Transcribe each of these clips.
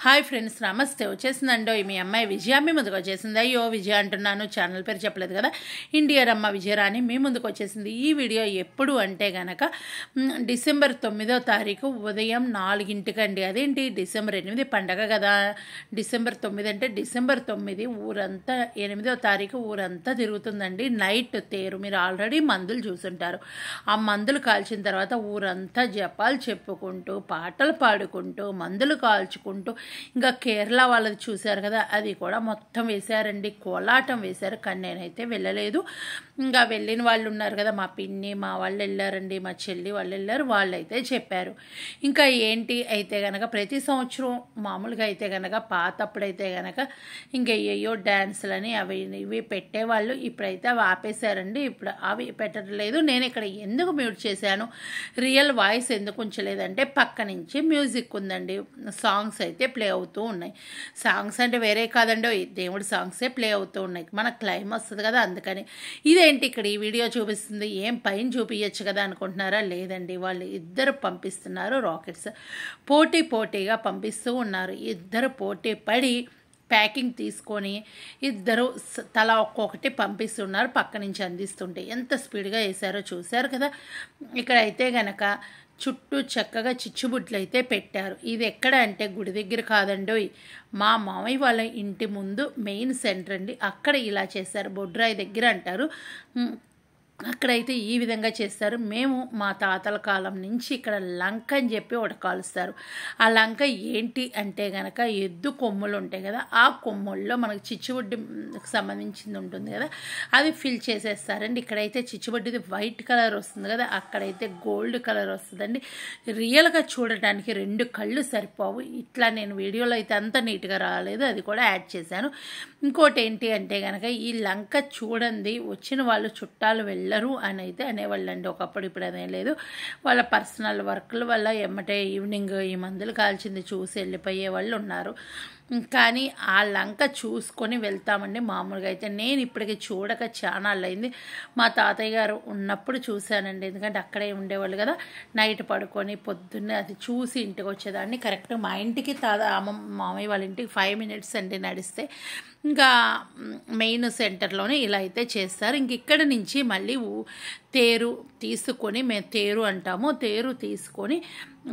Hi friends, నమస్తే. వచ్చేసిందండో మీ అమ్మాయి విజయ మీ ముందుకు వచ్చేసింది. అయ్యో విజయ అంటున్నాను, ఛానల్ పేరు చెప్పలేదు కదా. ఇండియర్ అమ్మ విజయరాణి మీ ముందుకు వచ్చేసింది. ఈ వీడియో ఎప్పుడు అంటే గనక డిసెంబర్ 9వ తారీఖు ఉదయం 4 అదేంటి డిసెంబర్ 8 పండగ కదా. డిసెంబర్ 9 అంటే డిసెంబర్ 9 ఊరంతా 8వ తారీఖు ఊరంతా తిరుగుతుందండి. నైట్ తేరు. మీరు ఆల్రెడీ మందులు చూసుంటారు. ఆ మందులు కాల్చిన తర్వాత ఊరంతా జపాలు చెప్పుకుంటూ పాటలు పాడుకుంటూ మందులు కాల్చుకుంటూ ఇంకా కేరళ వాళ్ళది చూశారు కదా, అది కూడా మొత్తం వేశారండి. కోలాటం వేశారు. కానీ నేనైతే వెళ్ళలేదు. ఇంకా వెళ్ళిన వాళ్ళు ఉన్నారు కదా, మా పిన్ని మా వాళ్ళు వెళ్ళారండి, మా చెల్లి వాళ్ళు వెళ్ళారు. వాళ్ళైతే చెప్పారు. ఇంకా ఏంటి అయితే కనుక ప్రతి సంవత్సరం మామూలుగా అయితే కనుక పాతప్పుడైతే కనుక ఇంకా ఏయో డ్యాన్సులని అవి ఇవి పెట్టేవాళ్ళు. ఇప్పుడైతే అవి ఆపేశారండి. ఇప్పుడు అవి పెట్టలేదు. నేను ఇక్కడ ఎందుకు మ్యూట్ చేశాను, రియల్ వాయిస్ ఎందుకు ఉంచలేదంటే పక్క నుంచి మ్యూజిక్ ఉందండి, సాంగ్స్ అయితే ప్లే అవుతూ ఉన్నాయి. సాంగ్స్ అంటే వేరే కాదండి, దేవుడి సాంగ్సే ప్లే అవుతూ ఉన్నాయి. మన క్లైమ్ వస్తుంది కదా, అందుకని. ఇదేంటి ఇక్కడ ఈ వీడియో చూపిస్తుంది, ఏం పైన చూపించచ్చు కదా అనుకుంటున్నారా? లేదండి, వాళ్ళు ఇద్దరు పంపిస్తున్నారు రాకెట్స్. పోటీగా పంపిస్తూ ఉన్నారు. ఇద్దరు పోటీ పడి ప్యాకింగ్ తీసుకొని ఇద్దరు తల ఒక్కొక్కటి పంపిస్తున్నారు. పక్క నుంచి అందిస్తుంటే ఎంత స్పీడ్గా వేశారో చూశారు కదా. ఇక్కడైతే గనక చుట్టూ చక్కగా చిచ్చుబుడ్లు అయితే పెట్టారు. ఇది ఎక్కడ అంటే గుడి దగ్గర కాదండోయ్, మా మామయ్య వాళ్ళ ఇంటి ముందు మెయిన్ సెంటర్ అండి. అక్కడ ఇలా చేశారు. బొడ్రాయి దగ్గర అంటారు. అక్కడైతే ఈ విధంగా చేస్తారు. మేము మా తాతల కాలం నుంచి ఇక్కడ లంక అని చెప్పి ఒకటి కాలుస్తారు. ఆ లంక ఏంటి అంటే గనక ఎద్దు కొమ్ములు ఉంటాయి కదా, ఆ కొమ్ముల్లో మనకు చిచ్చుబుడ్డికి సంబంధించింది ఉంటుంది కదా, అది ఫిల్ చేసేస్తారండి. ఇక్కడైతే చిచ్చుబుడ్డిది వైట్ కలర్ వస్తుంది కదా, అక్కడైతే గోల్డ్ కలర్ వస్తుందండి. రియల్గా చూడటానికి 2 కళ్ళు సరిపోవు. ఇట్లా నేను వీడియోలో అయితే అంత నీట్గా రాలేదు, అది కూడా యాడ్ చేశాను. ఇంకోటి ఏంటి అంటే కనుక ఈ లంక చూడండి, వచ్చిన వాళ్ళు చుట్టాలు వెళ్ళరు అని అయితే అనేవాళ్ళండి ఒకప్పుడు. ఇప్పుడు అదే లేదు. వాళ్ళ పర్సనల్ వర్క్ల వల్ల ఎమ్మటే ఈవినింగ్ ఈ మందులు కాల్చింది చూసి వెళ్ళిపోయే వాళ్ళు ఉన్నారు. కానీ ఆ లంక చూసుకొని వెళ్తామండి. మామూలుగా అయితే నేను ఇప్పటికీ చూడక చాలా అయింది. మా తాతయ్య గారు ఉన్నప్పుడు చూశానండి, ఎందుకంటే అక్కడే ఉండేవాళ్ళు కదా. నైట్ పడుకొని పొద్దున్నే అది చూసి ఇంటికి వచ్చేదాన్ని. కరెక్ట్ మా ఇంటికి మామయ్య వాళ్ళ ఇంటికి 5 minutes అండి నడిస్తే. ఇంకా మెయిన్ సెంటర్లోనే ఇలా అయితే చేస్తారు. ఇంక ఇక్కడ నుంచి మళ్ళీ తేరు తీసుకొని, మేము తేరు అంటాము, తేరు తీసుకొని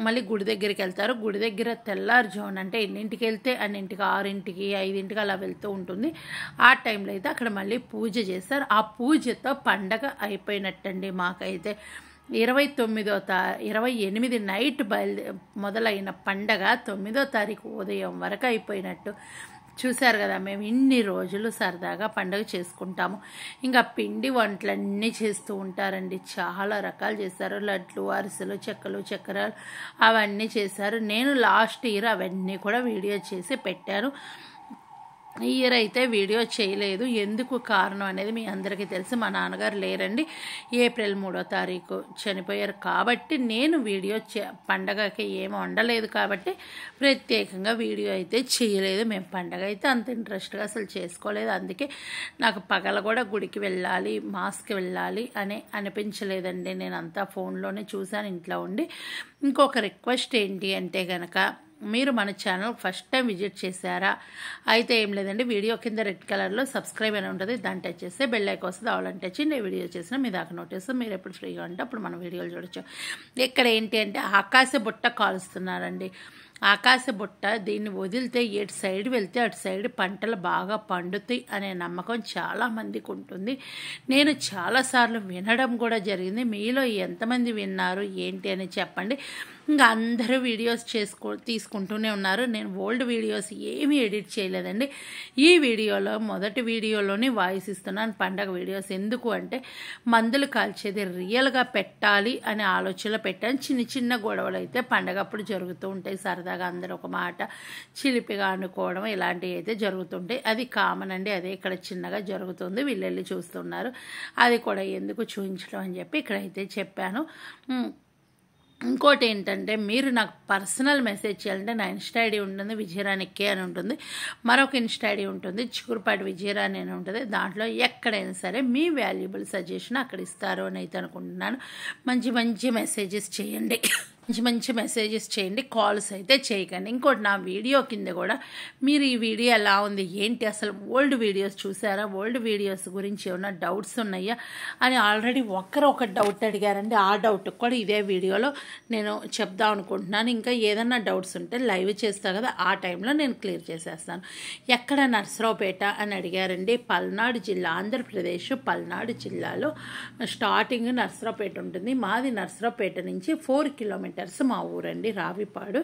మళ్ళీ గుడి దగ్గరికి వెళ్తారు. గుడి దగ్గర తెల్లారుజామున అంటే ఎన్నింటికి వెళ్తే అన్నింటికి 6కి 5కి అలా వెళ్తూ ఉంటుంది. ఆ టైంలో అయితే అక్కడ మళ్ళీ పూజ చేస్తారు. ఆ పూజతో పండగ అయిపోయినట్టండి. మాకైతే 28 నైట్ మొదలైన పండగ 9వ తారీఖు ఉదయం వరకు అయిపోయినట్టు. చూశారు కదా, మేము ఇన్ని రోజులు సరదాగా పండుగ చేసుకుంటాము. ఇంకా పిండి వంటలన్నీ చేస్తూ ఉంటారండి. చాలా రకాలు చేస్తారు. లడ్లు, అరిసెలు, చెక్కలు, చక్కెరలు అవన్నీ చేశారు. నేను లాస్ట్ ఇయర్ అవన్నీ కూడా వీడియో చేసి పెట్టాను. ఈ ఇయర్ అయితే వీడియో చేయలేదు. ఎందుకు కారణం అనేది మీ అందరికీ తెలుసు. మా నాన్నగారు లేరండి, ఏప్రిల్ 3వ తారీఖు చనిపోయారు. కాబట్టి నేను వీడియో పండగకి ఏమి వండలేదు కాబట్టి ప్రత్యేకంగా వీడియో అయితే చేయలేదు. మేము పండగ అయితే అంత ఇంట్రెస్ట్గా అసలు చేసుకోలేదు. అందుకే నాకు పగల కూడా గుడికి వెళ్ళాలి, మాస్కి వెళ్ళాలి అని అనిపించలేదండి. నేను అంతా ఫోన్లోనే చూశాను ఇంట్లో ఉండి. ఇంకొక రిక్వెస్ట్ ఏంటి అంటే కనుక, మీరు మన ఛానల్ ఫస్ట్ టైం విజిట్ చేశారా అయితే ఏం లేదండి, వీడియో కింద రెడ్ కలర్లో సబ్స్క్రైబ్ అని ఉంటుంది, దాన్ని టచ్ చేస్తే బెల్ ఐకాన్ వస్తుంది. అవలని టచ్ చేయండి. వీడియో చేసినా మీ దాకా నోటీస్, మీరు ఎప్పుడు ఫ్రీగా ఉంటే అప్పుడు మన వీడియోలు చూడొచ్చు. ఇక్కడ ఏంటి అంటే ఆకాశ బుట్ట కాలుస్తున్నారండి. ఆకాశ బుట్ట దీన్ని వదిలితే ఎటు సైడ్ వెళ్తే అటు సైడ్ పంటలు బాగా పండుతాయి అనే నమ్మకం చాలామందికి ఉంటుంది. నేను చాలాసార్లు వినడం కూడా జరిగింది. మీలో ఎంతమంది విన్నారు ఏంటి అని చెప్పండి. ఇంకా అందరూ వీడియోస్ తీసుకుంటూనే ఉన్నారు. నేను ఓల్డ్ వీడియోస్ ఏమీ ఎడిట్ చేయలేదండి. ఈ వీడియోలో మొదటి వీడియోలోనే వాయిస్ ఇస్తున్నాను పండగ వీడియోస్. ఎందుకు అంటే మందులు కాల్చేది రియల్గా పెట్టాలి అనే ఆలోచనలో పెట్టాను. చిన్న గొడవలు అయితే పండగప్పుడు జరుగుతూ ఉంటాయి. సరదాగా అందరూ ఒక మాట చిలిపిగా అనుకోవడం ఇలాంటివి అయితే జరుగుతుంటాయి. అది కామన్ అండి. అదే ఇక్కడ చిన్నగా జరుగుతుంది. వీళ్ళెళ్ళి చూస్తున్నారు. అది కూడా ఎందుకు చూపించడం అని చెప్పి ఇక్కడైతే చెప్పాను. ఇంకోటి ఏంటంటే, మీరు నాకు పర్సనల్ మెసేజ్ చేయాలంటే నా ఇన్స్టా ఐడి ఉంటుంది, విజయరాణి కే అని ఉంటుంది. మరొక ఇన్స్టా ఐడి ఉంటుంది, చిగురుపాటి విజయరాణి అని ఉంటుంది. దాంట్లో ఎక్కడైనా సరే మీ వాల్యుబుల్ సజెషన్ అక్కడ ఇస్తారు అని అయితే అనుకుంటున్నాను. మంచి మెసేజెస్ చేయండి. మంచి మంచి మెసేజెస్ చేయండి, కాల్స్ అయితే చేయకండి. ఇంకోటి నా వీడియో కింద కూడా మీరు ఈ వీడియో ఎలా ఉంది ఏంటి, అసలు ఓల్డ్ వీడియోస్ చూసారా, ఓల్డ్ వీడియోస్ గురించి ఏమైనా డౌట్స్ ఉన్నాయా అని ఆల్రెడీ ఒక డౌట్ అడిగారండి. ఆ డౌట్ కూడా ఇదే వీడియోలో నేను చెప్దాం అనుకుంటున్నాను. ఇంకా ఏదన్నా డౌట్స్ ఉంటే లైవ్ చేస్తా కదా, ఆ టైంలో నేను క్లియర్ చేసేస్తాను. ఎక్కడ నర్సరావుపేట అని అడిగారండి. పల్నాడు జిల్లా, ఆంధ్రప్రదేశ్ పల్నాడు జిల్లాలో స్టార్టింగ్ నర్సరావుపేట ఉంటుంది. మాది నర్సరావుపేట నుంచి 4 కిలోమీటర్స్ మా ఊరండి, రావిపాడు.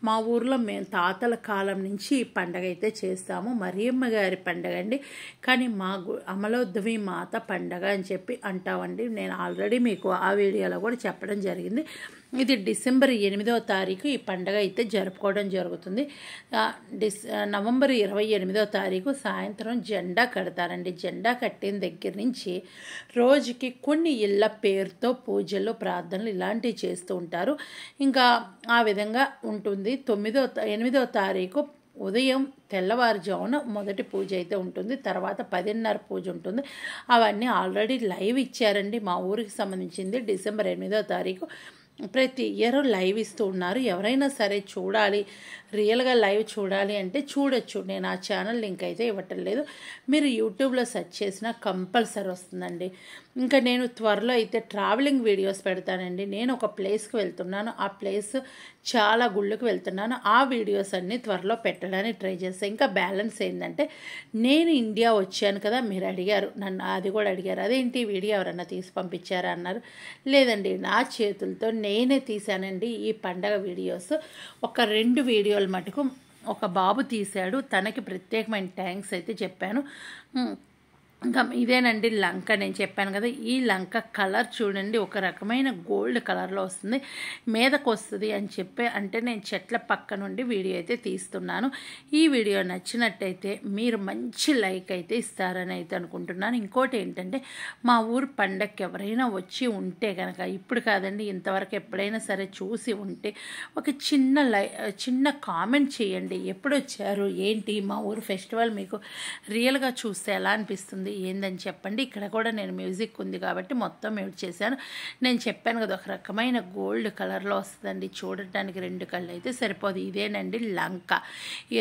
మా ఊర్లో మేము తాతల కాలం నుంచి ఈ పండగ అయితే చేస్తాము. మరియమ్మ గారి పండగ అండి, కానీ మా అమలోద్భవి మాత పండగ అని చెప్పి అంటామండి. నేను ఆల్రెడీ మీకు ఆ వీడియోలో కూడా చెప్పడం జరిగింది. ఇది డిసెంబర్ 8వ తారీఖు ఈ పండగ అయితే జరుపుకోవడం జరుగుతుంది. నవంబర్ 28వ తారీఖు సాయంత్రం జెండా కడతారండి. జెండా కట్టిన దగ్గర నుంచి రోజుకి కొన్ని ఇళ్ళ పేరుతో పూజలు, ప్రార్థనలు ఇలాంటివి చేస్తూ ఉంటారు. ఇంకా ఆ విధంగా ఉంటుంది. 8వ తారీఖు ఉదయం తెల్లవారుజామున మొదటి పూజ అయితే ఉంటుంది. తర్వాత 10:30 పూజ ఉంటుంది. అవన్నీ ఆల్రెడీ లైవ్ ఇచ్చారండి. మా ఊరికి సంబంధించింది డిసెంబర్ 8వ తారీఖు ప్రతి ఇయర్ లైవ్ ఇస్తూ ఉన్నారు. ఎవరైనా సరే చూడాలి, రియల్గా లైవ్ చూడాలి అంటే చూడొచ్చు. నేను ఆ ఛానల్ లింక్ అయితే ఇవ్వటం లేదు, మీరు యూట్యూబ్లో సెర్చ్ చేసినా కంపల్సరీ వస్తుందండి. ఇంకా నేను త్వరలో అయితే ట్రావెలింగ్ వీడియోస్ పెడతానండి. నేను ఒక ప్లేస్కి వెళ్తున్నాను, ఆ ప్లేస్ చాలా గుళ్ళకి వెళ్తున్నాను. ఆ వీడియోస్ అన్నీ త్వరలో పెట్టడానికి ట్రై చేస్తాను. ఇంకా బ్యాలెన్స్ ఏంటంటే, నేను ఇండియా వచ్చాను కదా, మీరు అడిగారు నన్ను, అది కూడా అడిగారు, అదేంటి వీడియో ఎవరన్నా తీసి పంపించారా అన్నారు. లేదండి, నా చేతులతో నేనే తీశానండి ఈ పండగ వీడియోస్. ఒక 2 వీడియోలు మటుకు ఒక బాబు తీశాడు, తనకి ప్రత్యేకమైన థ్యాంక్స్ అయితే చెప్పాను. ఇంకా ఇదేనండి లంక, నేను చెప్పాను కదా, ఈ లంక కలర్ చూడండి, ఒక రకమైన గోల్డ్ కలర్లో వస్తుంది, మీదకు వస్తుంది అని చెప్పి అంటే నేను చెట్ల పక్క నుండి వీడియో అయితే తీస్తున్నాను. ఈ వీడియో నచ్చినట్టయితే మీరు మంచి లైక్ అయితే ఇస్తారని అయితే అనుకుంటున్నాను. ఇంకోటి ఏంటంటే, మా ఊరు పండగకి ఎవరైనా వచ్చి ఉంటే కనుక, ఇప్పుడు కాదండి ఇంతవరకు ఎప్పుడైనా సరే చూసి ఉంటే ఒక చిన్న కామెంట్ చేయండి. ఎప్పుడు వచ్చారు ఏంటి, మా ఊరు ఫెస్టివల్ మీకు రియల్గా చూస్తే ఎలా అనిపిస్తుంది ఏందని చెప్పండి. ఇక్కడ కూడా నేను మ్యూజిక్ ఉంది కాబట్టి మొత్తం మ్యూట్ చేశాను. నేను చెప్పాను కదా, ఒక రకమైన గోల్డ్ కలర్లో వస్తుందండి, చూడటానికి 2 కళ్ళు అయితే సరిపోదు. ఇదేనండి లంక,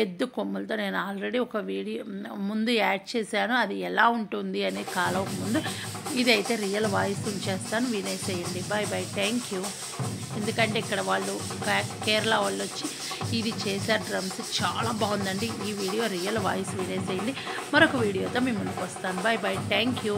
ఎద్దు కొమ్ములతో. నేను ఆల్రెడీ ఒక వీడియో ముందు యాడ్ చేశాను, అది ఎలా ఉంటుంది అనే కాలం ముందు. ఇదైతే రియల్ వాయిస్ ఉంచేస్తాను, వినేసేయండి. Bye bye, thank you. ఎందుకంటే ఇక్కడ వాళ్ళు కేరళ వాళ్ళు వచ్చి ఇది చేశారు, డ్రమ్స్ చాలా బాగుందండి. ఈ వీడియో రియల్ వాయిస్ వినేసేయండి. మరొక వీడియోతో మీ ముందుకు వస్తాను. Bye bye, thank you.